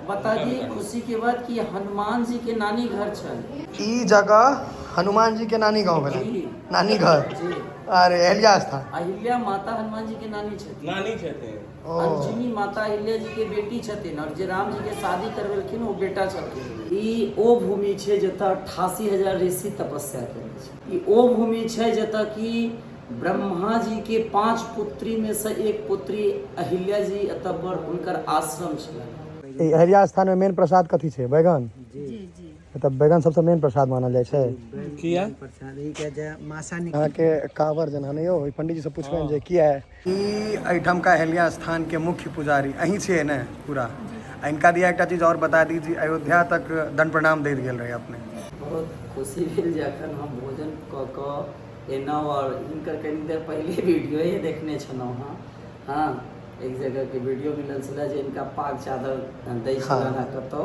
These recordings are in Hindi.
बता दी खुशी के बाद कि हनुमान जी के नानी घर छल। ई जगह हनुमान जी के नानी गांव भेलै, नानी घर जी अरे अहिल्या स्थान। अहिल्या माता हनुमान जी के नानी छथिन। अंजनी माता अहिल्या जी के बेटी छथिन और जे राम जी के शादी करवेलखिन वो बेटा छथिन। ई ओ भूमि छै जतऽ 88,000 ऋषि तपस्या केने छै। ई ओ भूमि छै जतऽ कि ब्रह्मा जी के 5 पुत्री में से एक पुत्री अहिल्या जी एतऽ बड़ हुनकर आश्रम छलनि। ई अहिल्या स्थान में मेन प्रसाद कथी छै? बैगन। जी जी मतलब बैगन सबसे मेन प्रसाद मानल जाइ छै। किया प्रसाद ई के जे मासा अहाँ के कावर जना नहीं हो, पंडित जी से पूछबेन जे किया है। ई एहिठाम का अहिल्या स्थान के मुख्य पुजारी अहीं छियै ने पूरा। इनका दिया एकटा चीज और बता दीजिए, अयोध्या तक दंड प्रणाम देल गेल रहे अपने। बहुत खुशी भेल जखन हम भोजन कऽ एनहुँ और हिनकर कनि देर पहिले वीडियो देखने छलहुँ हँ। हाँ एक जगह के वीडियो मिलल छलै जे इनका पाग चादर दै छलनि हँ कतौ,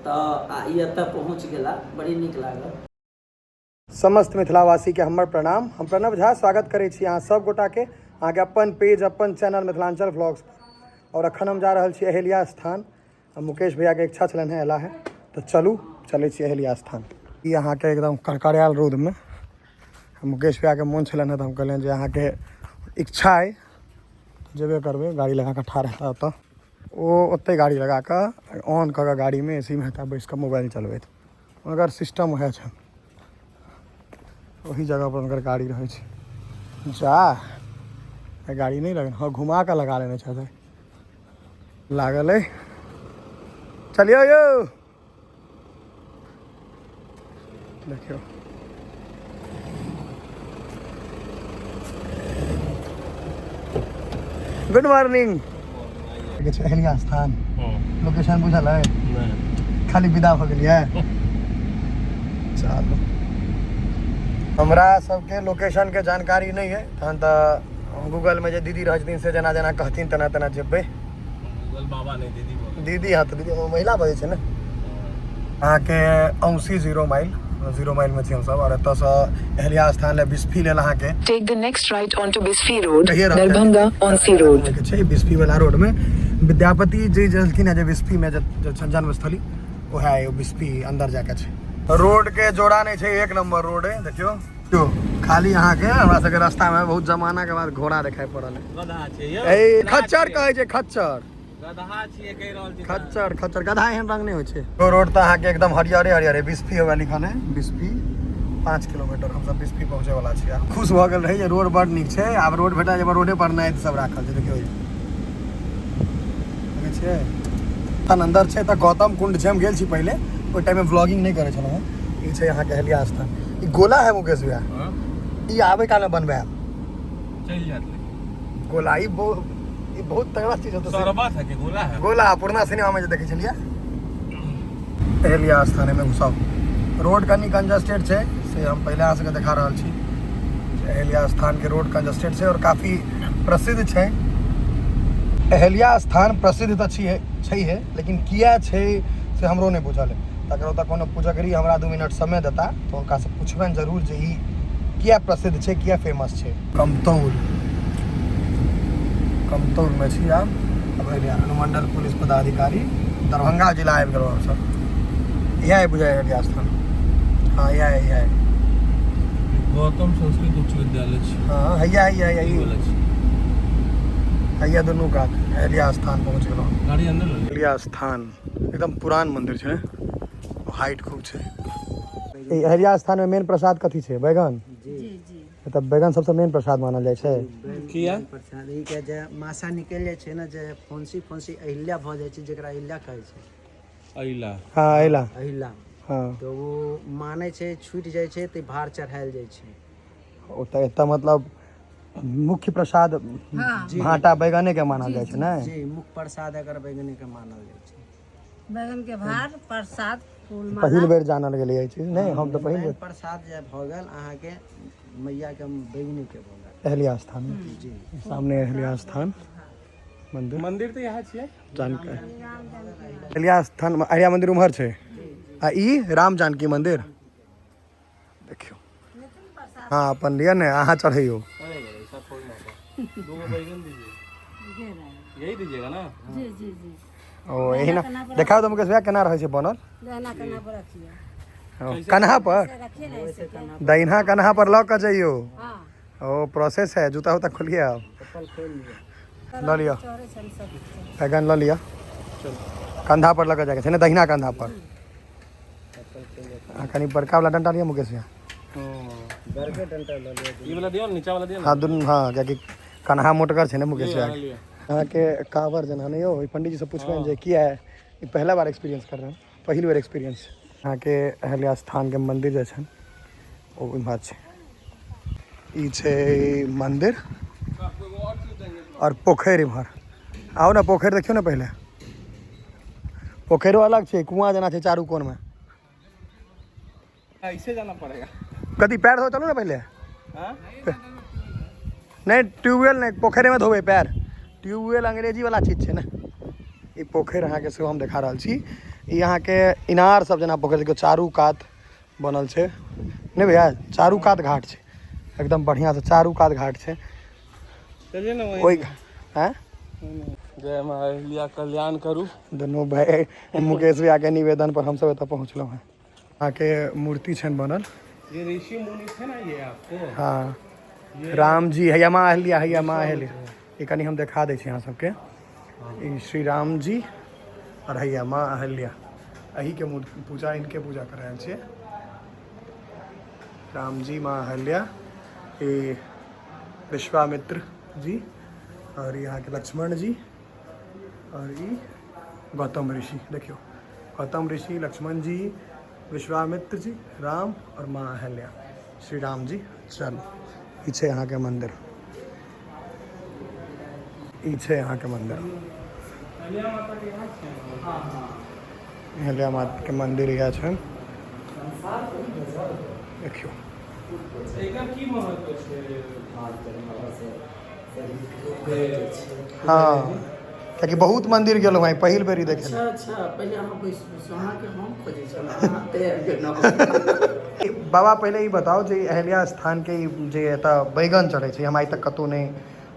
तऽ ई एतऽ पहुँच गेला, बड़ी नीक लागल। समस्त मिथिलावासी के हमर प्रणाम। हम प्रणव झा स्वागत करै छी अहाँ सब गोटा के अहाँ के अपन पेज अपन चैनल मिथिलांचल व्लॉग्स पर। और अखन हम जा रहल छी अहिल्या स्थान। मुकेश भैया के इच्छा छलनि हैं एला है, तो चलू चलै छी अहिल्या स्थान। ई अहाँ के एकदम करकरायल रोड में मुकेश भैया के मोन छलनि हैं, तो हम कहलियनि जे अहाँ के इच्छा है जेबे करबै। गाड़ी लगा कऽ ठाढ़ हेता ओतऽ, ओ ओत्ते गाड़ी लगा कऽ ऑन कऽ कऽ गाड़ी में एसी में हेता बैस कऽ मोबाइल चलबैत। मगर सिस्टम वएह छै, वही जगह पर उनकर गाड़ी रहे छै। जा गाड़ी नहीं लगे, हाँ घुमा के लगा लेने छे लागल है। चलियो यो देखियो गुड मॉर्निंग। अहिल्या स्थान लोकेशन बुझल है? खाली विदा हो गेलियै। चलो हमरा सबके लोकेशन के जानकारी नहीं है, तहन तो गूगल में जे दीदी रह छथिन से जना जना कहथिन तना तना जेबै। गूगल बाबा नहीं दीदी हाँ तो दीदी महिला बजे छै ने। अहाँ के 80 0 माइल में छी हम सब। और एतऽ से अहिल्या स्थान ले बिस्फी लेल अहाँ के take the next right on to Bisfi road, Darbhanga on C road छै। बिस्फी वाला रोड में विद्यापति जी जलखिन है जे बिस्फी में जन्मस्थली वह है, बिस्फी अंदर जाके छै। रोड के जोड़ा नहीं छै, एक नंबर रोड है। देखियो तो खाली अहाँ के हमरा सबके रास्ता में बहुत जमाना के बाद घोड़ा देखाई पड़ल है। खच्चर कहे छै, खच्चर खच्चर खच्चर गधा एहन रंग नहीं होइ छै। तो रोड तो अहाँ के एकदम हरियरे हरियरे बिस्फी होगा लिखल है। बिस्फी 5 किलोमीटर हम सब बिस्फी पहुँचे वाला छी। खुश भऽ गेल रही जे रोड बड़ नीक छै। आब रोड भेटा जे रोडे पर नाइत सब राखल छै। देखियो छै तन अंदर छै तऽ गौतम कुंड छै। हम गेल छी पहले, ओहि टाइम में व्लॉगिंग नहीं करे छलहुँ हँ। ई छै अहाँ के अहिल्या स्थान। ई गोला है मुकेश भैया, ई आबे काल में बनबे चल जात गोला। ई बहुत तगड़ा चीज होता है कि गोला है। गोला पुरना सिनेमा में जो देखे छलिए। अहिल्या स्थान में घुसाओ। रोड कनी कंजस्टेड छै से हम पहले अहाँ सबके देखा रहल छी। अहिल्या स्थान के रोड कंजस्टेड छै और काफी प्रसिद्ध छै। अहिल्या स्थान प्रसिद्ध तो छै है, लेकिन किया छै से हमरो नहीं बुझल है। अगर ओतऽ कोनो पूजगरी हमरा 2 मिनट समय देता तो उनका से पूछबनि जरूर जे ई किया प्रसिद्ध छै, किया फेमस छै। कमतौल में छी आब अनुमंडल पुलिस पदाधिकारी दरभंगा जिला आबि गेलहुँ हमसब। इएह है बुझाइए अहिल्या स्थान। हाँ इएह है गौतम संस्कृत उच्च विद्यालय छै। हाँ हैया दुनू कात अहिल्या स्थान पहुँच गेलहुँ। गाड़ी अंदर ले। अहिल्या स्थान एकदम पुरान मंदिर छै, हाइट खूब छै। ई अहिल्या स्थान में मेन प्रसाद कथी छै? बैगन। जी जी मतलब बैगन सबसे मेन प्रसाद मानल जाइ छै। किया प्रसाद ई के जे मासा निकल जाय छै ने, जे फोंसी अहिल्या भ जाय छै, जेकरा अहिल्या कहै छै। अहिला हाँ अहिला अहिला हाँ। तो वो माने छै छूट जाय छै तो भार चढ़ायल जाय छै। ओतऽ एतऽ मतलब मुख्य प्रसाद भाटा बैगने के मानल जाइ छै ने। जी मुख्य प्रसाद अगर बैगने के मानल जाय छै। बैगन के भार प्रसाद फूल पहिल बेर जानल गेलै ई चीज नहीं। हम तो पहिल बेर प्रसाद जे भ गेल अहाँ के मैया के बैगनी के भ गेल अहिल्या स्थान में। जी सामने अहिल्या स्थान मंदिर तो यहाँ छै। जानकारी अहिल्या स्थान अहिल्या मंदिर उम्हर छै आ ई राम जानकी मंदिर देखियो। हाँ अपन लिया ने अहाँ चढ़ैयो। दो बैगन दीजिए, यही दीजिएगा ना। जी जी जी ओ यही ना देखाओ तो मुकेश भैया केना रहे छै बनल दहना कना पर रखिए ओ, कन्हा पर रखिए ना ऐसे दहिना कन्हा पर लऽ के जइयो हाँ ओ प्रोसेस है जूता उता खोलिए आप ल लियो चौरे छन सब बैगन ल लियो कंधा पर लगा जाएगा ना दहिना कंधा पर कहीं बड़का वाला डंडा लिया मुकेश भैया ये वाला दियो नीचा वाला दियो हाँ दुनू हाँ क्या कन्हा मोटकर है ना मुकेश भैया यहाँ के कावर जना नहीं हो पंडित जी से पूछबे जे किया है ये पहला बार एक्सपीरियंस कर रहे हैं पहली बार एक्सपीरियंस यहाँ के अहिल्या स्थान के मंदिर जे छन ओ इम्हर छै ई छै मंदिर और पोखर इम्हर आओ ना पोखर देखियो ना पहले पोखरो अलग छै कुआं जना छै चारू कोन में ऐसे जाना पड़ेगा कभी पैर धो चलो ना पहले हाँ नहीं ट्यूबवेल नहीं पोखरे में धोबे पैर ट्यूबवेल अंग्रेजी वाला चीज है ना ये पोखर अहाँ के सेहो हम देखा रहल छी ई अहाँ के इनार सब जना पोखर देखियो चारू कात बनल छै नहीं भैया चारू कात घाट छै एकदम बढ़िया से चारू कात घाट छै चलिए ना ओई हैं जय मां अहिल्या कल्याण करू दोनों भाई मुकेश भैया के निवेदन पर हम सब एतऽ पहुँचलो हैं अहाँ के मूर्ति छन बनल ये ऋषि मुनि थे ना ये आपको हाँ राम जी हैया माँ अहिल्या ये कनी हम देखा दै छी अहाँ सबके ई श्री राम जी और हैया माँ अहिल्या अही के पूजा इनके पूजा कर रहल छियै राम जी माँ अहिल्या ये विश्वामित्र जी और यहाँ के लक्ष्मण जी और ये गौतम ऋषि देखियो गौतम ऋषि लक्ष्मण जी विश्वामित्र जी राम और माँ अहिल्या श्री राम जी चल पीछे यहाँ के मंदिर पीछे यहाँ के मंदिर अहिल्या माता के मंदिर यहाँ छै देखियो एकर की महत्व छै हाँ कियाकि बहुत मंदिर गेलो भाई पहिल बेरी देखे अच्छा अच्छा पहले अहाँ बैसू अहाँ के हम खोजै छलहुँ अहाँ तैयार केलहुँ बाबा पहले ई बताओ जे अहिल्या स्थान के ई जे एतऽ बैगन चढ़ै छै हम आइ तक कतौ नहीं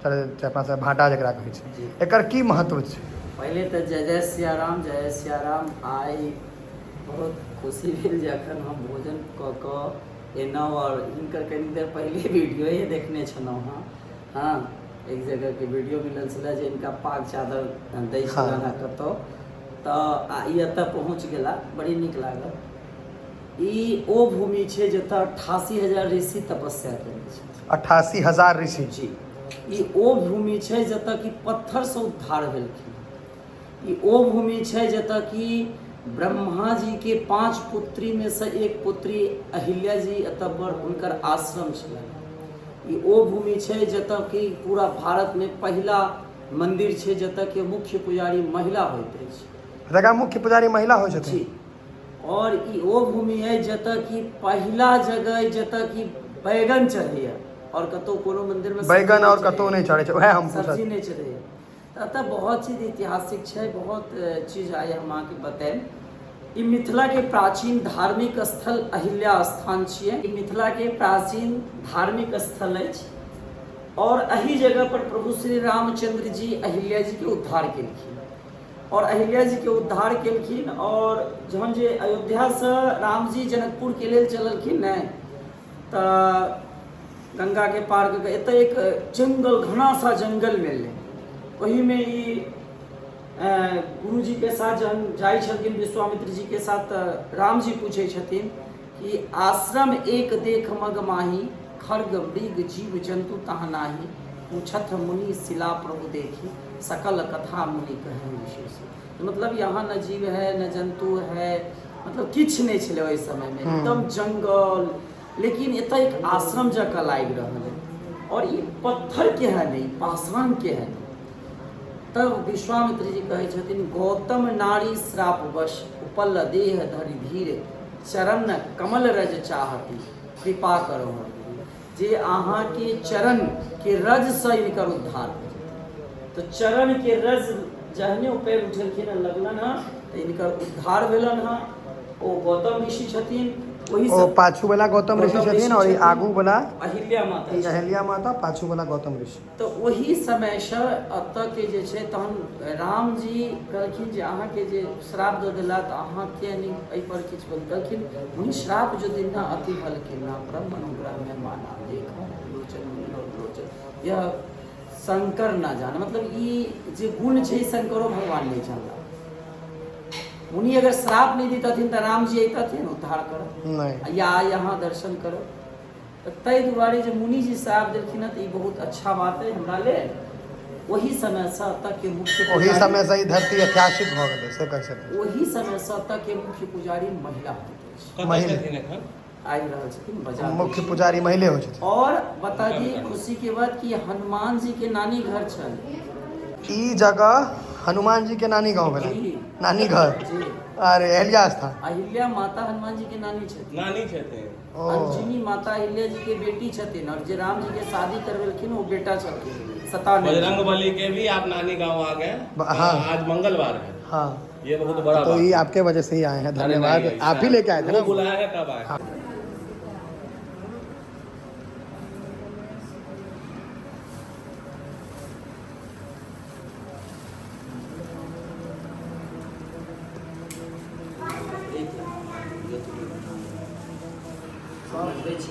चढ़ै छै अपना सब भाटा जकरा कहै छै एकर की महत्व छै पहले तो जय जय सिया राम आइ बहुत खुशी भेल जखन हम भोजन कऽ एलहुँ और हिनकर कनी देर पहले वीडियो देखने छलहुँ हाँ एक जगह के वीडियो मिलल छलै जे इनका पाग चादर दै छलनि हँ कतौ तऽ ई एतऽ पहुँच गेला बड़ी नीक लागल ई ओ भूमि छै जतऽ 88,000 ऋषि तपस्या केने छै 88,000 ऋषि जी ई ओ भूमि छै जतऽ कि पत्थर से उद्धार भेलखिन ई ओ भूमि छै जतऽ कि ब्रह्मा जी के 5 पुत्री में से एक पुत्री अहिल्या जी एतऽ पर हुनकर आश्रम छलनि ई ओ भूमि छै जतऽ कि पूरा भारत में पहिला मंदिर छै जतऽ के मुख्य पुजारी महिला होइत अछि जगह मुख्य पुजारी महिला होइ जी छथिन और ई ओ भूमि है जतऽ कि पहिला जगह जतऽ कि बैगन चढ़ैया और कतौ कोनो मंदिर में बैगन और कतौ नहीं चढ़ै छै वएह हम सब्जी नहीं चढ़ैया तऽ एतऽ बहुत चीज ऐतिहासिक छै बहुत चीज आइ हम अहाँके बताएब ई मिथिला के प्राचीन धार्मिक स्थल अहिल्या स्थान छियै ई मिथिला के प्राचीन धार्मिक स्थल अछि और एही जगह पर प्रभु श्री रामचंद्र जी अहिल्या जी के उद्धार केलखिन और अहिल्या जी के उद्धार केलखिन और जहन जे अयोध्या से राम जी जनकपुर के लेल चललखिन ने तऽ गंगा के पार कऽ एतऽ एक जंगल घना सा जंगल मिललै ओही में ई गुरु जी के साथ जहन जाइ छलखिन विश्वामित्र जी के साथ राम जी पूछे छथिन कि आश्रम एक देख मग माही खर्ग मृग जीव जंतु तहाँ नाही पूछत मुनि शिला प्रभु देखी सकल कथा मुनि कहे विशेष तो मतलब यहाँ न जीव है न जंतु है मतलब किछ नहीं छलै ओहि समय में एकदम जंगल लेकिन एतऽ एक आश्रम जकाँ लागि रहल है और ये पत्थर के है नहीं पाषाण के है तब विश्वामित्र जी कहे छथिन गौतम नारी श्रापवश उपल देह धरि धीरे चरण कमल रज चाहती कृपा करो जे अहाँ के चरण के रज से इनकर उद्धार तो चरण के रज जहने पैर उठेलखिन लगलन हँ तो इनकर उद्धार भेलन हँ ओ गौतम ऋषि छथिन वही ओ सब पाछू वाला गौतम ऋषि छथिन और ई आगू वाला अहिल्या माता ई छै। अहिल्या माता, पाछू वाला गौतम ऋषि। तो वही समय से अतः के जे छै तहन राम जी कहलखिन जे अहाँ के जे श्राप दऽ देला तऽ अहाँ के नहि एहि पर किछु कहलखिन हुनी श्राप जो दिन अति फल के ना ब्रह्म अनुग्रह में माना देखो लोचन यह शंकर ना जाने, मतलब ई जे गुण छै शंकरो भगवान नहीं जानता। मुनि अगर श्राप नहीं देतथिन तऽ राम जी अतथिन उद्धार कर नहीं या यहाँ दर्शन करो। ताहि दुआरे जे मुनि जी श्राप देलखिन तऽ ई बहुत अच्छा बात है हमरा लेल। वही समय से तक के मुख्य वही समय से ही धरती ऐतिहासिक भऽ गेलै से कह सकै। वही समय से तक के मुख्य पुजारी महिला होइत अछि। महिला आबि रहल छथिन बाजार मुख्य पुजारी महिले होइ छथिन। और बता दी खुशी के बात कि हनुमान जी के नानी घर छल। ई जगह हनुमान जी के नानी गांव भेलै, जी। नानी घर। जी अरे अहिल्या स्थान, अहिल्या माता हनुमान जी के नानी छथिन। ओ अंजनी माता अहिल्या जी के बेटी छथिन और जे राम जी के शादी करवेलखिन वो बेटा छथिन। 97 बजरंगबली के भी आप नानी गांव आ गए। हाँ। आज मंगलवार है, हाँ ये बहुत बड़ा तो बात ये है। आपके वजह से ही आए हैं, अरे धन्यवाद। नहीं, आप ही लेके आए थे वो ना। बुलाया है तब आए। हाँ।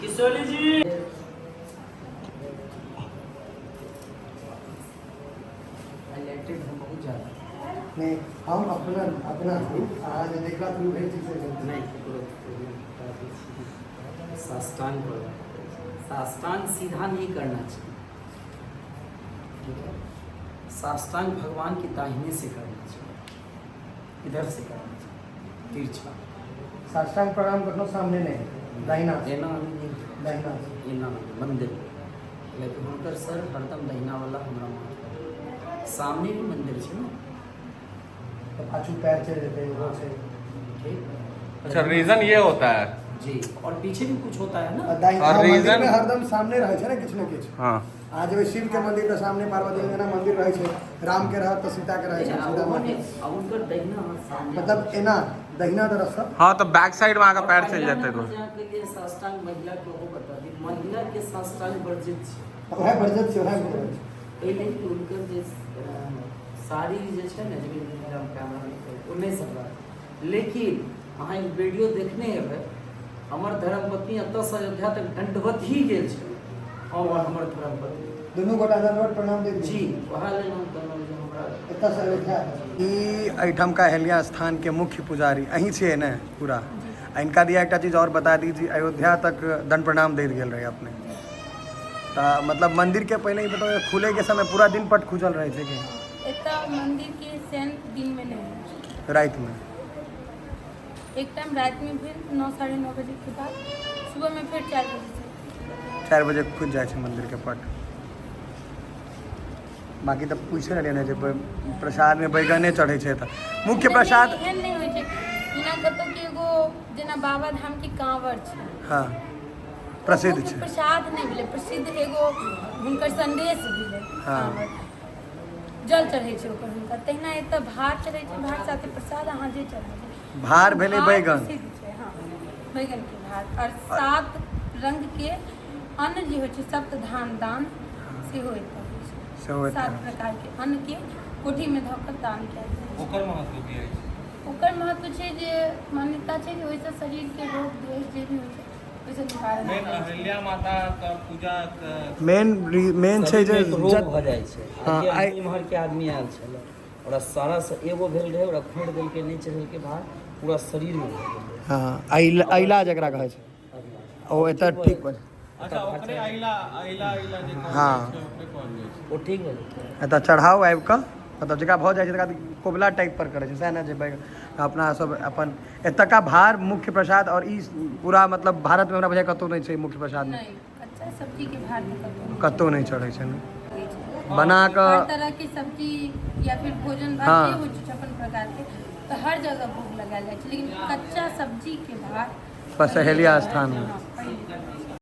किशोरी जी इलेक्टेड हम बहुत ज्यादा नहीं हम अपना अपना आज देखला थ्रू भेज चीज नहीं साष्टांग करो। साष्टांग सीधा नहीं करना चाहिए, ठीक है। साष्टांग भगवान की दाहिने से करना चाहिए, इधर से करना चाहिए तिरछा। साष्टांग प्रणाम कखनो सामने नहीं, दाहिना एना नहीं, दाहिना एना मंदिर लेकिन हुनकर सर हरदम दहिना वाला हमरा माथ सामने भी मंदिर छै ना, तो पाछू पैर चल जेते वो से। ठीक। अच्छा, रीजन ये होता है जी, और पीछे भी कुछ होता है ना। दाहिना और मंदिर reason- में हरदम सामने रहे छै ना किछ न किछ। हाँ। आज वे शिव के मंदिर के सामने पार्वती जी का मंदिर रहे छै, राम के रहत तो सीता के रहे छै, सीता माँ के। अब उनकर दहिना हाथ सामने मतलब एना दहिना तरफ से हाँ, तो बैक साइड में आकर पैर चल महिला जाते में तो। यहाँ के लिए साष्टांग महिला के वो बता दी, महिला के साष्टांग वर्जित छै। वह बरजत से वह बोल पहले कि उनकर जे साड़ी जे छै ने जे हम कैमरा में ओ नहीं सब, लेकिन अहाँ एक वीडियो देखने हेबै हमर धर्मपत्नी एतऽ से अयोध्या तक दंडवत ही गेल छै और हमर धर्मपत्नी दोनों गोटा दंडवत प्रणाम दे जी वहाँ लेल हम कहलहुँ जे हमरा एतऽ से अयोध्या ई एहिठाम का अहिल्या स्थान के मुख्य पुजारी अहीं छियै ने पूरा। आ इनका दिया एक चीज और बता दीजिए, अयोध्या तक दंड प्रणाम दे गेल रहे अपने तो मतलब मंदिर के पहले ही बताओ खुले के समय पूरा दिन पट खुजल रहे थे कि एतऽ मंदिर के सेंट दिन में नहीं होइ छै। रात में एक टाइम रात में फिर 9 साढ़े 9 बजे के बाद, सुबह में फिर 4 बजे से। 4 बजे खुज जाए छै मंदिर के पट। बाकी तो पूछे रहे ने जे प्रसाद में बैगने चढ़े छै तऽ मुख्य प्रसाद एहन नहीं होइ छै, बिना कतौ के एगो जेना बाबा धाम के कांवर छै। हाँ प्रसिद्ध मुख्य छै। प्रसाद नहीं भेलै, प्रसिद्ध एगो हुनकर संदेश भेलै हाँ। कांवर। जल चढ़ै छै ओकर हुनका, तहिना एतऽ भात चढ़ै छै, भात साथे प्रसाद अहाँ जे चढ़ै भार भेलै बैगन, हाँ बैगन के भात और 7 रंग के अन्न जे होइ छै, सप्त धान दान सेहो एतऽ होइ छै। सेहो एतऽ 7 प्रकार के अन्न के कोठी में धऽ कऽ दान कयल जाइ छै। ओकर महत्व की है? ओकर महत्व छै जे मान्यता छै जे ओहिसँ शरीर के रोग दोष जे भी होइ छै ओहिसँ निवारण मेन भऽ जाइ छै। अहिल्या माता का पूजा मेन छै जे रोग भऽ जाइ छै। हाँ, आइ आइ- इम्हर के आदमी आयल छलै, ओकरा सारा से एगो भेल रहै, ओकरा खोंट देलकै, नहीं चढ़ेलकै भार, पूरा शरीर में भऽ गेलै। हाँ अइला जकरा कहै छै ओ एतऽ ठीक बन। अच्छा, ओकरे अहिला जे कहल हाँ। जाइ छै, ओकरे कहल जाइ छै। ओ ठीक भेलै। एतऽ चढ़ाव आबि कऽ मतलब जकरा भऽ जाइ छै तकरा कोबला टाइप पर करै छै सएह ने जे अपना सब अपन एतुका भार मुख्य प्रसाद और ई पूरा मतलब भारत में हमरा बुझाइ कतहु नहीं छै मुख्य प्रसाद में, नहीं, कच्चा सब्जी के भात कतहु नहीं चढ़ै छै ने होइ छै। बना हर कऽ। तरह की सब्जी या फिर भोजन भात हाँ। जे होइ छै 56 प्रकार के, तो हर जगह भोग लगायल जाइ छै, लेकिन कच्चा सब्जी के भात बस अहिल्या स्थान में। हाँ, पहिले।